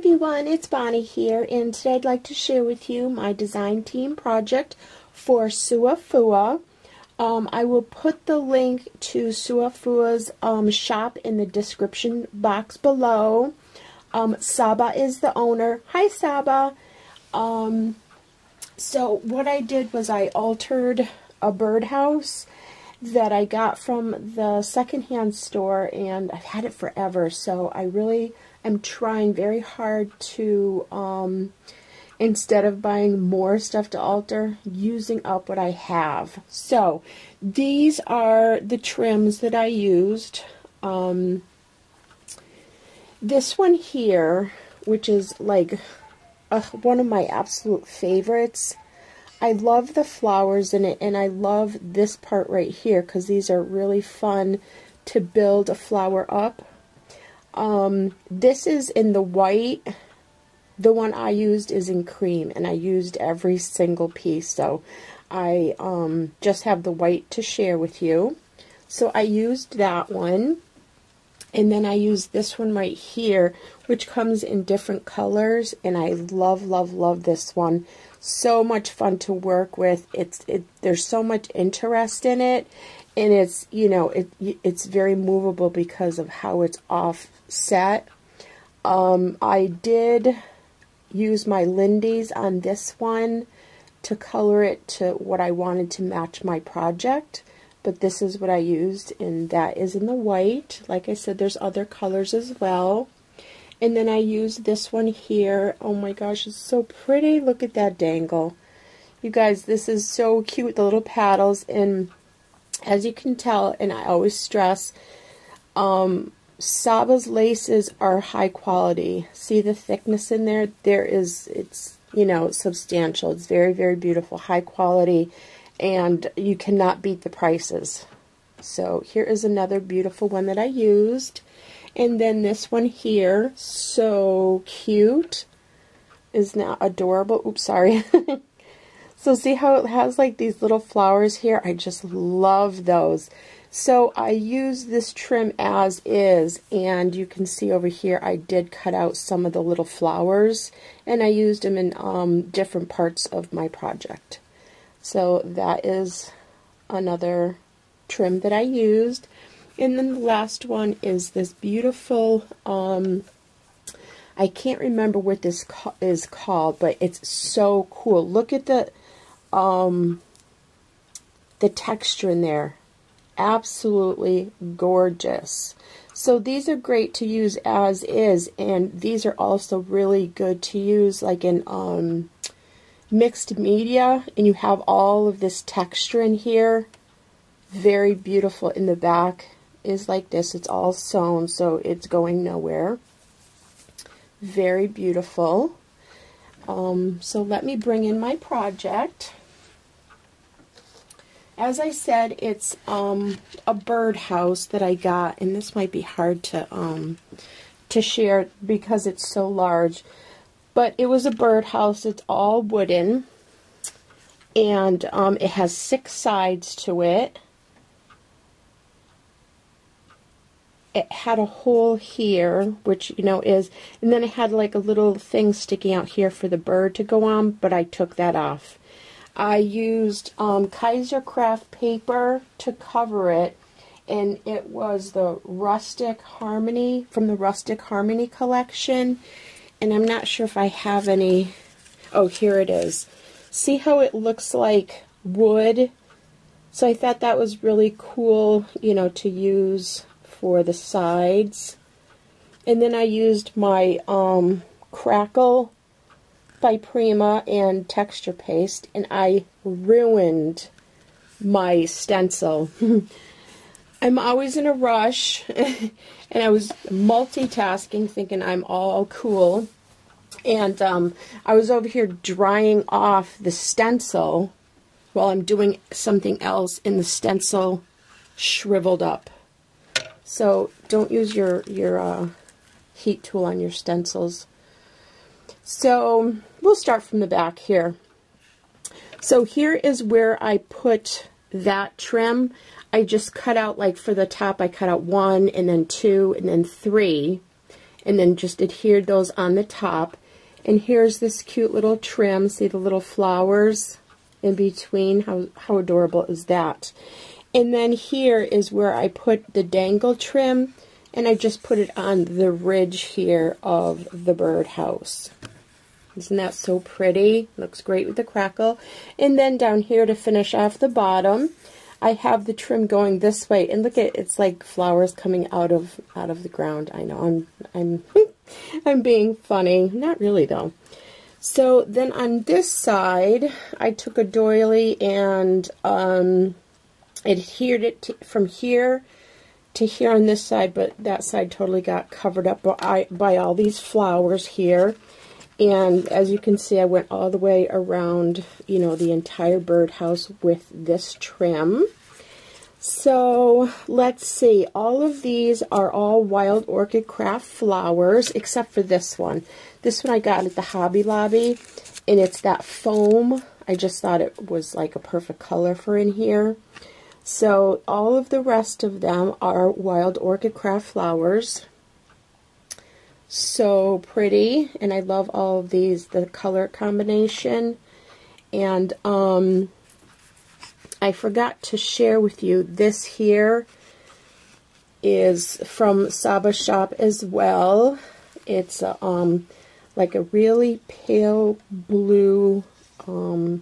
everyone, it's Bonnie here, and today I'd like to share with you my design team project for Suhafuha. I will put the link to Suhafuha's shop in the description box below. Saba is the owner. Hi Saba. So what I did was I altered a birdhouse that I got from the secondhand store, and I've had it forever, so I really am trying very hard to, instead of buying more stuff to alter, using up what I have. So these are the trims that I used. This one here, which is like one of my absolute favorites. I love the flowers in it, and I love this part right here because these are really fun to build a flower up. This is in the white. The one I used is in cream, and I used every single piece, so I just have the white to share with you. So I used that one, and then I used this one right here, which comes in different colors, and I love, love, love this one. So much fun to work with. There's so much interest in it, and it's, you know, it's very movable because of how it's offset. I did use my Lindy's on this one to color it to what I wanted to match my project, but this is what I used, and that is in the white. Like I said, there's other colors as well. And then I used this one here. Oh my gosh, it's so pretty. Look at that dangle. You guys, this is so cute, the little paddles. And as you can tell, and I always stress, Saba's laces are high quality. See the thickness in there? It's, you know, substantial. It's very, very beautiful, high quality, and you cannot beat the prices. So here is another beautiful one that I used. And then this one here, so cute, is now adorable. Oops, sorry. So see how it has like these little flowers here? I just love those. So I used this trim as is, and you can see over here I did cut out some of the little flowers, and I used them in different parts of my project. So that is another trim that I used. And then the last one is this beautiful, I can't remember what this is called, but it's so cool. Look at the texture in there. Absolutely gorgeous. So these are great to use as is, and these are also really good to use like in mixed media, and you have all of this texture in here. Very beautiful. In the back is like this. It's all sewn, so it's going nowhere. Very beautiful. So let me bring in my project. As I said, it's a birdhouse that I got, and this might be hard to share because it's so large. But it was a birdhouse. It's all wooden, and it has 6 sides to it. It had a hole here, which, you know, is, and then it had like a little thing sticking out here for the bird to go on, but I took that off. I used Kaiser Craft paper to cover it, and it was the Rustic Harmony, from the Rustic Harmony collection, and I'm not sure if I have any. Oh, here it is. See how it looks like wood? So I thought that was really cool, you know, to use for the sides. And then I used my Crackle by Prima and texture paste, and I ruined my stencil. I'm always in a rush, and I was multitasking thinking I'm all cool, and I was over here drying off the stencil while I'm doing something else, and the stencil shriveled up. So don't use your heat tool on your stencils. So we'll start from the back here. So here is where I put that trim. I just cut out, like for the top, I cut out 1 and then 2 and then 3. and then just adhered those on the top. And here's this cute little trim. See the little flowers in between? How adorable is that? And then here is where I put the dangle trim, and I just put it on the ridge here of the birdhouse. Isn't that so pretty? Looks great with the crackle. And then down here to finish off the bottom, I have the trim going this way, and look at it's like flowers coming out of the ground. I know I'm I'm being funny. Not really though. So then on this side, I took a doily and adhered it from here to here on this side, but that side totally got covered up by all these flowers here. And as you can see, I went all the way around, you know, the entire birdhouse with this trim. So let's see, all of these are all Wild Orchid Craft flowers, except for this one. This one I got at the Hobby Lobby, and it's that foam. I just thought it was like a perfect color for in here. So all of the rest of them are Wild Orchid Craft flowers. So pretty, and I love all of these, the color combination. And I forgot to share with you, this here is from Saba's shop as well. It's like a really pale blue, what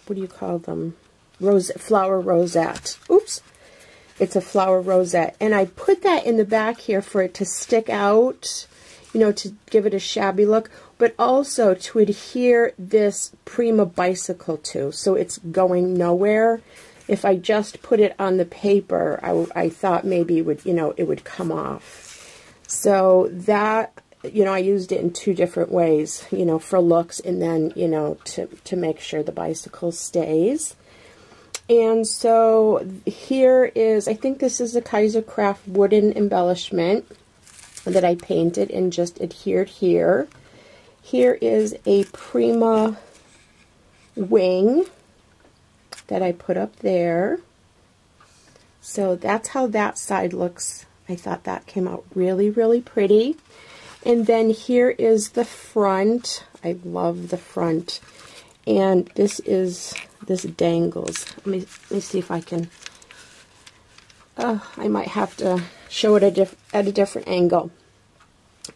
do you call them? Flower rosette. Oops. It's a flower rosette. And I put that in the back here for it to stick out, you know, to give it a shabby look, but also to adhere this Prima bicycle to, so it's going nowhere. If I just put it on the paper, I thought maybe it would, you know, it would come off. So that, you know, I used it in two different ways, you know, for looks, and then, you know, to make sure the bicycle stays. And so here is, I think this is a Kaiser Craft wooden embellishment that I painted and just adhered here. Here is a Prima wing that I put up there. So that's how that side looks. I thought that came out really, really pretty. And then here is the front. I love the front. And this dangles. Let me see if I can, I might have to show it at a different angle.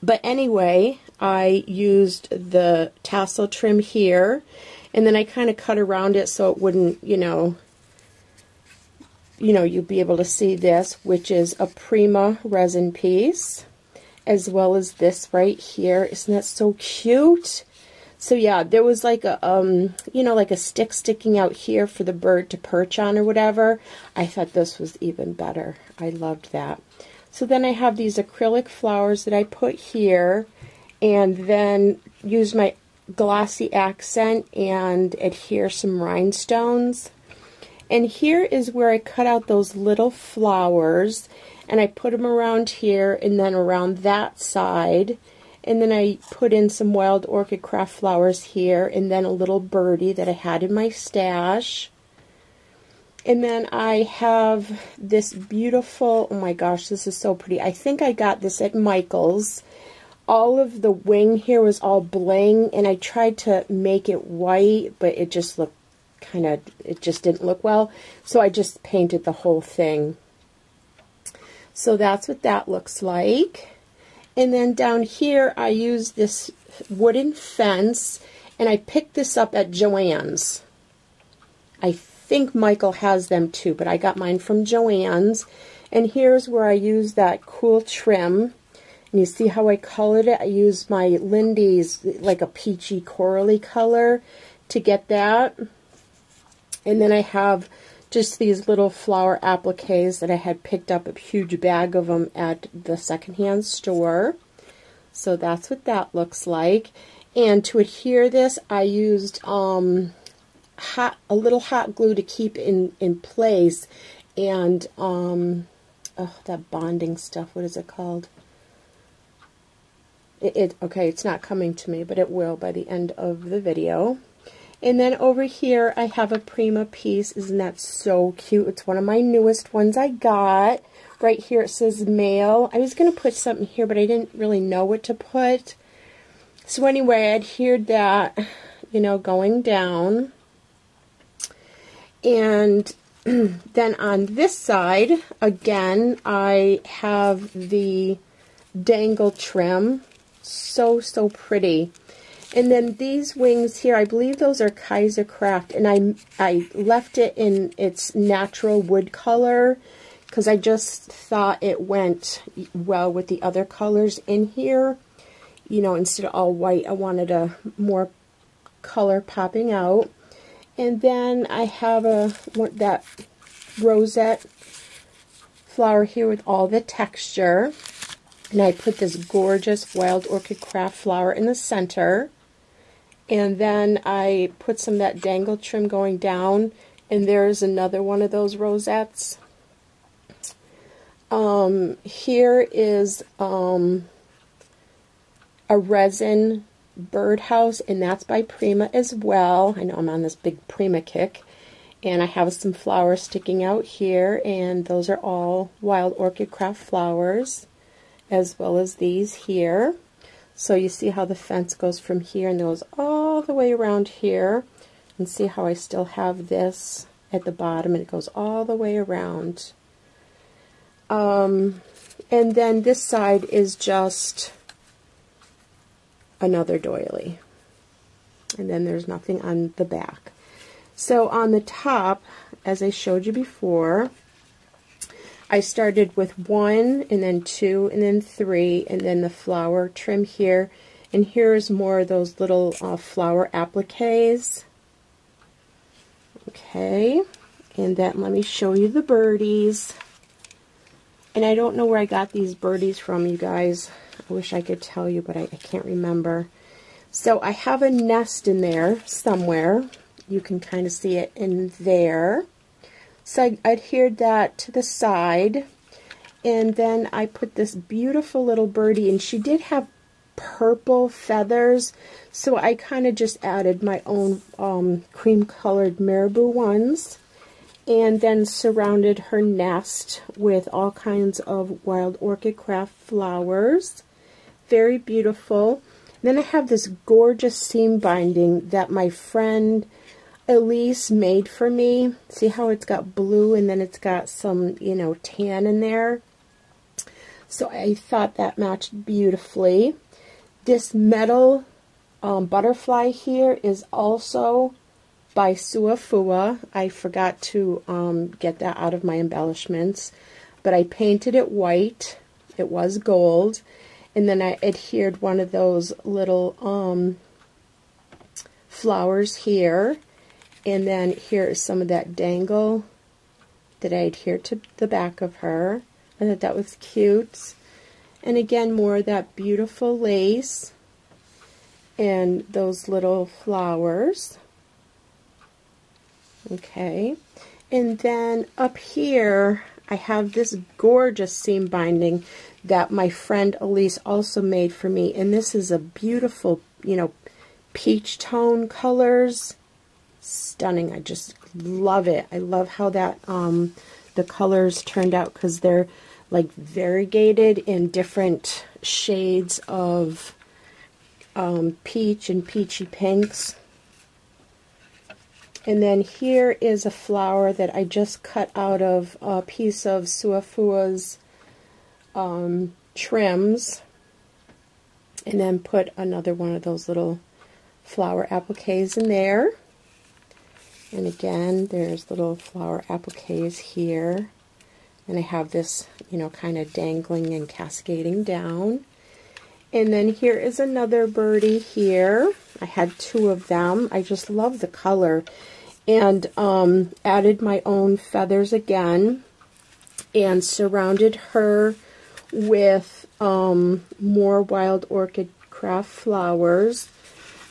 But anyway, I used the tassel trim here, and then I kind of cut around it so it wouldn't, you'd be able to see this, which is a Prima resin piece, as well as this right here. Isn't that so cute? So yeah, there was like a, like a stick sticking out here for the bird to perch on or whatever. I thought this was even better. I loved that. So then I have these acrylic flowers that I put here, and then use my glossy accent and adhere some rhinestones. And here is where I cut out those little flowers, and I put them around here and then around that side. And then I put in some Wild Orchid Craft flowers here, and then a little birdie that I had in my stash. And then I have this beautiful, oh my gosh, this is so pretty. I think I got this at Michael's. All of the wing here was all bling, and I tried to make it white, but it just looked it just didn't look well. So I just painted the whole thing. So that's what that looks like. And then down here, I used this wooden fence, and I picked this up at Joann's. I think Michael has them too, but I got mine from Joann's. And here's where I used that cool trim. And you see how I colored it? I used my Lindy's, like a peachy corally color to get that. And then I have just these little flower appliques that I had picked up, a huge bag of them at the secondhand store. So that's what that looks like. And to adhere this, I used a little hot glue to keep in place. And that bonding stuff, what is it called? Okay, it's not coming to me, but it will by the end of the video. And then over here, I have a Prima piece. Isn't that so cute? It's one of my newest ones I got right here it says mail. I was going to put something here, but I didn't really know what to put. So anyway, I adhered that, you know, going down. And then on this side, again, I have the dangle trim. So, so pretty. And then these wings here, I believe those are Kaiser Craft, and I left it in its natural wood color because I just thought it went well with the other colors in here. You know, instead of all white, I wanted a more color popping out. And then I have that rosette flower here with all the texture. And I put this gorgeous Wild Orchid Craft flower in the center. And then I put some of that dangle trim going down. And there's another one of those rosettes. Here is a resin birdhouse, and that's by Prima as well. I know I'm on this big Prima kick. And I have some flowers sticking out here, and those are all Wild Orchid Craft flowers, as well as these here. So you see how the fence goes from here and goes all the way around here. And see how I still have this at the bottom, and it goes all the way around. And then this side is just another doily. And then there's nothing on the back. So on the top, as I showed you before, I started with 1, and then 2, and then 3, and then the flower trim here. And here's more of those little flower appliques. Okay, and then let me show you the birdies. And I don't know where I got these birdies from, you guys. I wish I could tell you, but I can't remember. So I have a nest in there somewhere. You can kind of see it in there. So I adhered that to the side. And then I put this beautiful little birdie, and she did have purple feathers. So I kind of just added my own cream-colored marabou ones. And then surrounded her nest with all kinds of Wild Orchid Craft flowers. Very beautiful. Then I have this gorgeous seam binding that my friend Elise made for me. See how it's got blue and then it's got some, you know, tan in there. So I thought that matched beautifully. This metal butterfly here is also by Suhafuha. I forgot to get that out of my embellishments, but I painted it white. It was gold, and then I adhered one of those little flowers here, and then here is some of that dangle that I adhered to the back of her. I thought that was cute. And again, more of that beautiful lace and those little flowers. Okay, and then up here I have this gorgeous seam binding that my friend Elise also made for me, and this is a beautiful, you know, peach tone colors. Stunning. I just love it. I love how that the colors turned out, because they're like variegated in different shades of peach and peachy pinks. And then here is a flower that I just cut out of a piece of Suhafuha's trims, and then put another one of those little flower appliques in there. And again, there's little flower appliques here. And I have this, you know, kind of dangling and cascading down. And then here is another birdie here. I had 2 of them. I just love the color. And added my own feathers again. And surrounded her with more Wild Orchid Craft flowers.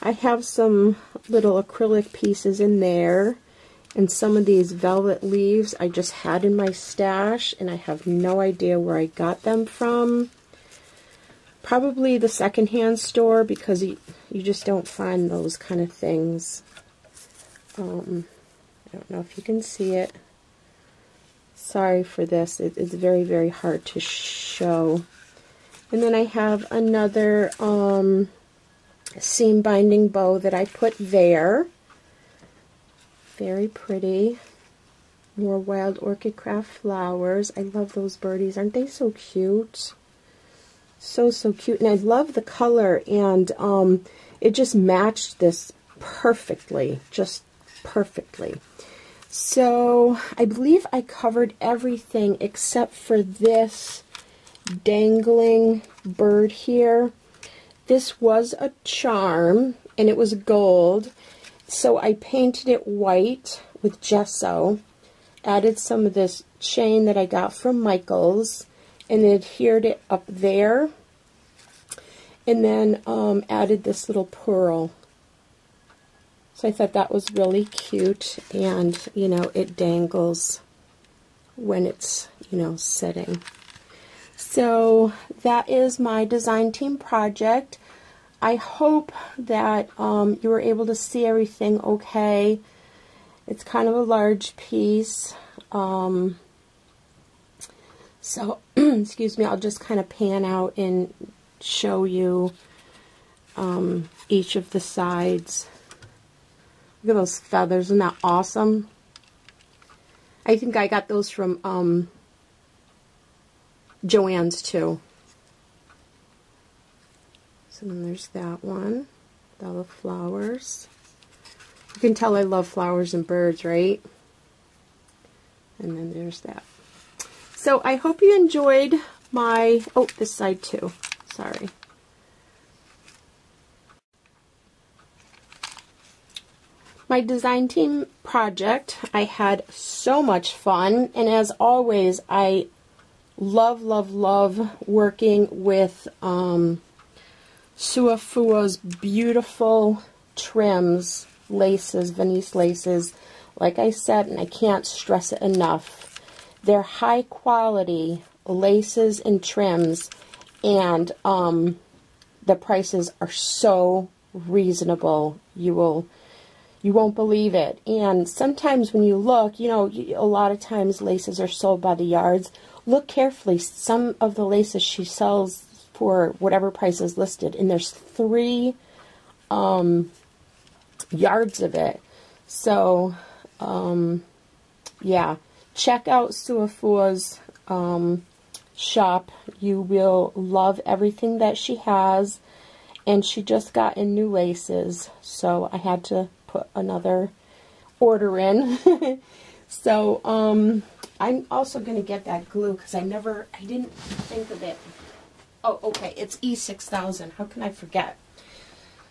I have some little acrylic pieces in there. And some of these velvet leaves I just had in my stash. And I have no idea where I got them from. Probably the secondhand store, because you just don't find those kind of things. I don't know if you can see it. Sorry for this. It's very, very hard to show. And then I have another seam binding bow that I put there. Very pretty. More Wild Orchid Craft flowers. I love those birdies. Aren't they so cute? So, so cute. And I love the color, and it just matched this perfectly. Just perfectly. So I believe I covered everything except for this dangling bird here. This was a charm, and it was gold, so I painted it white with gesso, added some of this chain that I got from Michael's, and adhered it up there, and then added this little pearl. So I thought that was really cute, and, you know, it dangles when it's, you know, sitting. So that is my design team project. I hope that you were able to see everything okay. It's kind of a large piece. So, excuse me, I'll just kind of pan out and show you each of the sides. Look at those feathers. Isn't that awesome? I think I got those from Joann's too. So then there's that one with all the flowers. You can tell I love flowers and birds, right? And then there's that. So I hope you enjoyed my, oh, this side too. Sorry. My design team project. I had so much fun, and as always, I love, love, love working with Suhafuha's beautiful trims, laces, Venice laces. Like I said, and I can't stress it enough, they're high quality laces and trims, and the prices are so reasonable. You won't believe it. And sometimes when you look, you know, a lot of times laces are sold by the yards. Look carefully. Some of the laces she sells for whatever price is listed, and there's 3 yards of it. So, yeah, check out Suhafuha's shop. You will love everything that she has, and she just got in new laces, so I had to put another order in. So I'm also going to get that glue, because I didn't think of it. Oh, okay, it's E6000. How can I forget?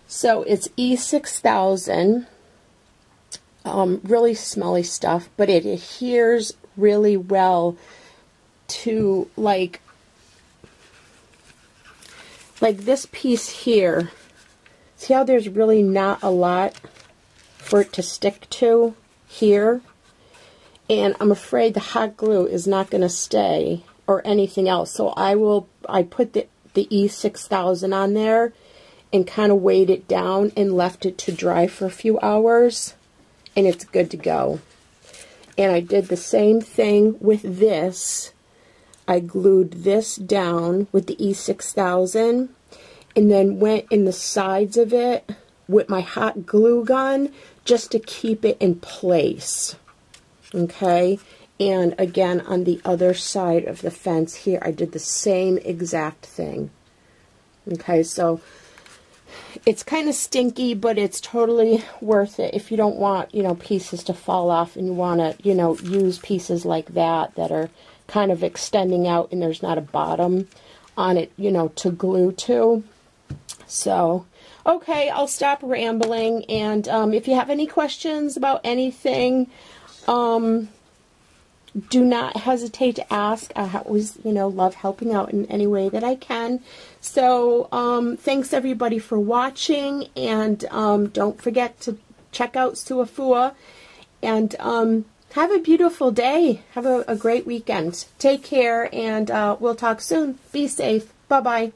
So it's E6000, really smelly stuff, but it adheres really well to like this piece here. See how there's really not a lot for it to stick to here? And I'm afraid the hot glue is not going to stay, or anything else. So I put the E6000 on there and kind of weighed it down and left it to dry for a few hours, and it's good to go. And I did the same thing with this. I glued this down with the E6000, and then went in the sides of it with my hot glue gun just to keep it in place. Okay, and again on the other side of the fence here, I did the same exact thing. Okay, so it's kind of stinky, but it's totally worth it if you don't want, you know, pieces to fall off, and you want to, you know, use pieces like that are kind of extending out and there's not a bottom on it, you know, to glue to. So, okay, I'll stop rambling, and if you have any questions about anything, do not hesitate to ask. I always, you know, love helping out in any way that I can. So, thanks everybody for watching, and don't forget to check out Suhafuha, and have a beautiful day. Have a great weekend. Take care, and we'll talk soon. Be safe. Bye-bye.